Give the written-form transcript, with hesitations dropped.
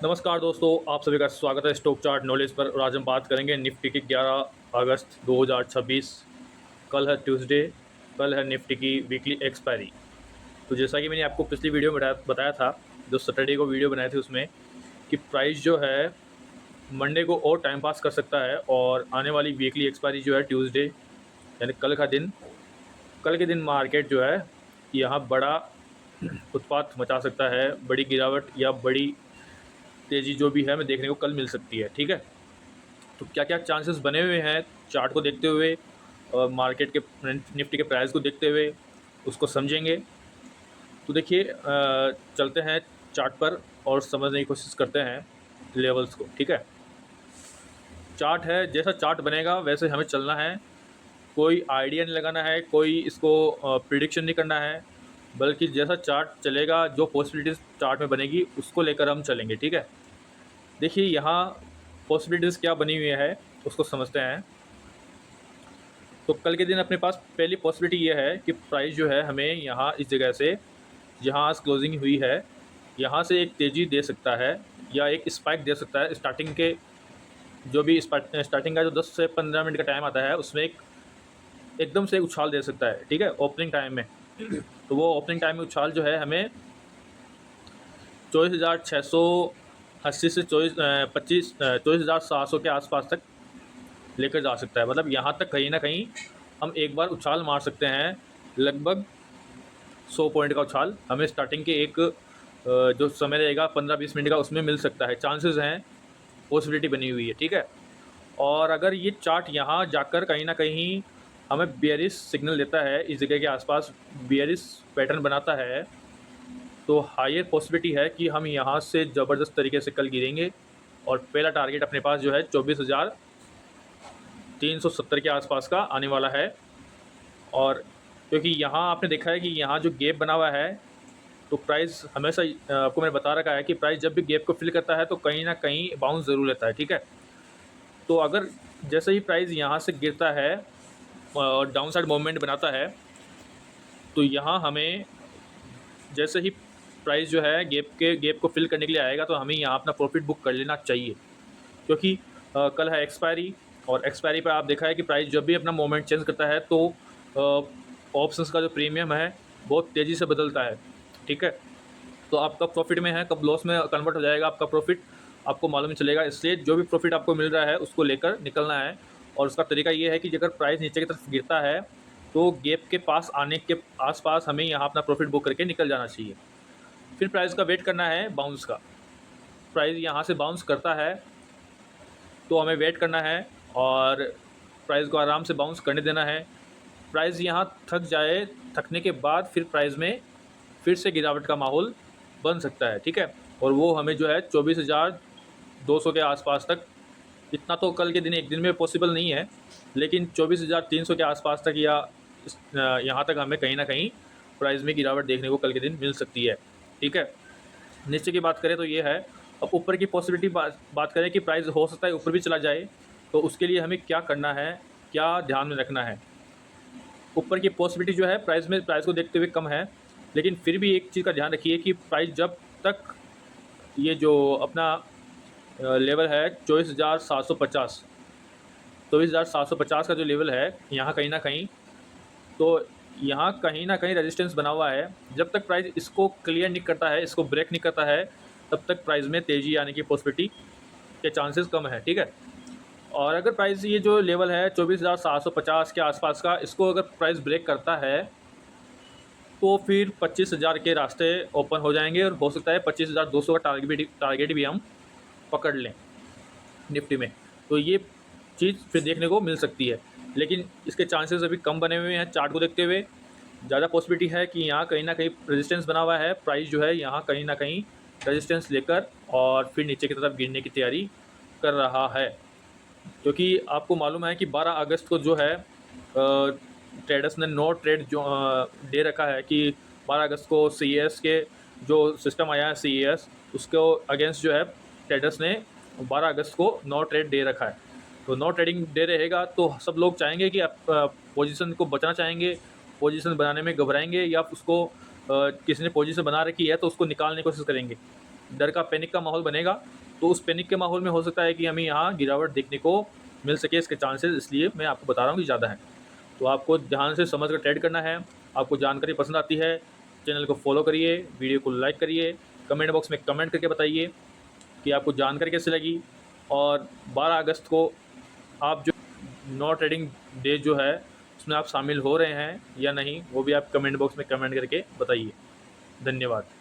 नमस्कार दोस्तों, आप सभी का स्वागत है स्टॉक चार्ट नॉलेज पर। और आज हम बात करेंगे निफ्टी की 11 अगस्त 2026। कल है ट्यूसडे। कल है निफ्टी की वीकली एक्सपायरी। तो जैसा कि मैंने आपको पिछली वीडियो में बताया था, जो सैटरडे को वीडियो बनाए थे उसमें, कि प्राइस जो है मंडे को और टाइम पास कर सकता है और आने वाली वीकली एक्सपायरी जो है ट्यूसडे यानी कल का दिन, कल के दिन मार्केट जो है यहाँ बड़ा उत्पात मचा सकता है। बड़ी गिरावट या बड़ी तेज़ी जो भी है हमें देखने को कल मिल सकती है। ठीक है, तो क्या क्या चांसेस बने हुए हैं चार्ट को देखते हुए और मार्केट के निफ्टी के प्राइस को देखते हुए उसको समझेंगे। तो देखिए, चलते हैं चार्ट पर और समझने की कोशिश करते हैं लेवल्स को। ठीक है, चार्ट है, जैसा चार्ट बनेगा वैसे हमें चलना है। कोई आइडिया नहीं लगाना है, कोई इसको प्रिडिक्शन नहीं करना है, बल्कि जैसा चार्ट चलेगा, जो पॉसिबिलिटीज़ चार्ट में बनेगी उसको लेकर हम चलेंगे। ठीक है, देखिए यहाँ पॉसिबिलिटीज़ क्या बनी हुई है उसको समझते हैं। तो कल के दिन अपने पास पहली पॉसिबिलिटी ये है कि प्राइस जो है हमें यहाँ इस जगह से, जहाँ आज क्लोजिंग हुई है, यहाँ से एक तेज़ी दे सकता है या एक स्पाइक दे सकता है। स्टार्टिंग के जो भी स्टार्टिंग का जो 10 से 15 मिनट का टाइम आता है उसमें एक एकदम से उछाल दे सकता है। ठीक है, ओपनिंग टाइम में। तो वो ओपनिंग टाइम में उछाल जो है हमें 24,680 से 24,700 के आसपास तक लेकर जा सकता है। मतलब यहाँ तक कहीं ना कहीं हम एक बार उछाल मार सकते हैं। लगभग 100 पॉइंट का उछाल हमें स्टार्टिंग के एक जो समय रहेगा 15-20 मिनट का, उसमें मिल सकता है। चांसेस हैं, पॉसिबिलिटी बनी हुई है। ठीक है, और अगर ये चार्ट यहाँ जाकर कहीं ना कहीं हमें बेयरिश सिग्नल देता है, इस जगह के आसपास बेयरिश पैटर्न बनाता है, तो हायर पॉसिबिलिटी है कि हम यहाँ से ज़बरदस्त तरीके से कल गिरेंगे। और पहला टारगेट अपने पास जो है 24,370 के आसपास का आने वाला है। और क्योंकि यहाँ आपने देखा है कि यहाँ जो गैप बना हुआ है, तो प्राइस हमेशा आपको मैंने बता रखा है कि प्राइस जब भी गैप को फिल करता है तो कहीं ना कहीं बाउंस ज़रूर लेता है। ठीक है, तो अगर जैसे ही प्राइस यहाँ से गिरता है और डाउन साइड मूवमेंट बनाता है, तो यहाँ हमें जैसे ही प्राइस जो है गैप को फिल करने के लिए आएगा, तो हमें यहाँ अपना प्रॉफिट बुक कर लेना चाहिए। क्योंकि कल है एक्सपायरी, और एक्सपायरी पर आप देखा है कि प्राइस जब भी अपना मोमेंट चेंज करता है तो ऑप्शंस का जो प्रीमियम है बहुत तेज़ी से बदलता है। ठीक है, तो आप कब प्रॉफिट में है, कब लॉस में कन्वर्ट हो जाएगा आपका प्रॉफिट, आपको मालूम नहीं चलेगा। इसलिए जो भी प्रॉफिट आपको मिल रहा है उसको लेकर निकलना है। और उसका तरीका ये है कि अगर प्राइस नीचे की तरफ गिरता है तो गैप के पास आने के आसपास हमें यहाँ अपना प्रॉफिट बुक करके निकल जाना चाहिए। फिर प्राइस का वेट करना है बाउंस का। प्राइस यहाँ से बाउंस करता है तो हमें वेट करना है और प्राइस को आराम से बाउंस करने देना है। प्राइस यहाँ थक जाए, थकने के बाद फिर प्राइस में फिर से गिरावट का माहौल बन सकता है। ठीक है, और वो हमें जो है 24,200 के आसपास तक, इतना तो कल के दिन एक दिन में पॉसिबल नहीं है, लेकिन 24,300 के आसपास तक या यहाँ तक हमें कहीं ना कहीं प्राइस में गिरावट देखने को कल के दिन मिल सकती है। ठीक है, नीचे की बात करें तो ये है। अब ऊपर की पॉसिबिलिटी बात करें कि प्राइस हो सकता है ऊपर भी चला जाए, तो उसके लिए हमें क्या करना है, क्या ध्यान में रखना है। ऊपर की पॉसिबिलिटी जो है प्राइस को देखते हुए कम है, लेकिन फिर भी एक चीज़ का ध्यान रखिए कि प्राइस जब तक ये जो अपना लेवल है 24,750, 24,750 का जो लेवल है यहाँ कहीं ना कहीं, तो यहाँ कहीं ना कहीं रेजिस्टेंस बना हुआ है। जब तक प्राइस इसको क्लियर नहीं करता है, इसको ब्रेक नहीं करता है, तब तक प्राइस में तेज़ी आने की पॉसिबिलिटी के चांसेस कम है। ठीक है, और अगर प्राइस ये जो लेवल है 24,750 के आसपास का, इसको अगर प्राइस ब्रेक करता है तो फिर 25,000 के रास्ते ओपन हो जाएंगे और हो सकता है 25,200 का टारगेट भी हम पकड़ लें निफ्टी में। तो ये चीज़ फिर देखने को मिल सकती है, लेकिन इसके चांसेस अभी कम बने हुए हैं। चार्ट को देखते हुए ज़्यादा पॉसिबिलिटी है कि यहाँ कहीं ना कहीं रेजिस्टेंस बना हुआ है। प्राइस जो है यहाँ कहीं ना कहीं रेजिस्टेंस लेकर और फिर नीचे की तरफ गिरने की तैयारी कर रहा है। क्योंकि आपको मालूम है कि 12 अगस्त को जो है ट्रेडर्स ने नो ट्रेड जो दे रखा है कि 12 अगस्त को CES के जो सिस्टम आया है CES, उसको अगेंस्ट जो है ट्रेडर्स ने 12 अगस्त को नो ट्रेड दे रखा है। तो नो ट्रेडिंग डे रहेगा तो सब लोग चाहेंगे कि आप पोजीशन को बचना चाहेंगे, पोजीशन बनाने में घबराएंगे, या उसको किसी ने पोजीशन बना रखी है तो उसको निकालने की कोशिश करेंगे। डर का, पैनिक का माहौल बनेगा, तो उस पैनिक के माहौल में हो सकता है कि हमें यहाँ गिरावट देखने को मिल सके, इसके चांसेस, इसलिए मैं आपको बता रहा हूँ कि ज़्यादा है। तो आपको ध्यान से समझ कर ट्रेड करना है। आपको जानकारी पसंद आती है, चैनल को फॉलो करिए, वीडियो को लाइक करिए, कमेंट बॉक्स में कमेंट करके बताइए कि आपको जानकारी कैसी लगी। और 12 अगस्त को आप जो नो ट्रेडिंग डे जो है उसमें आप शामिल हो रहे हैं या नहीं, वो भी आप कमेंट बॉक्स में कमेंट करके बताइए। धन्यवाद।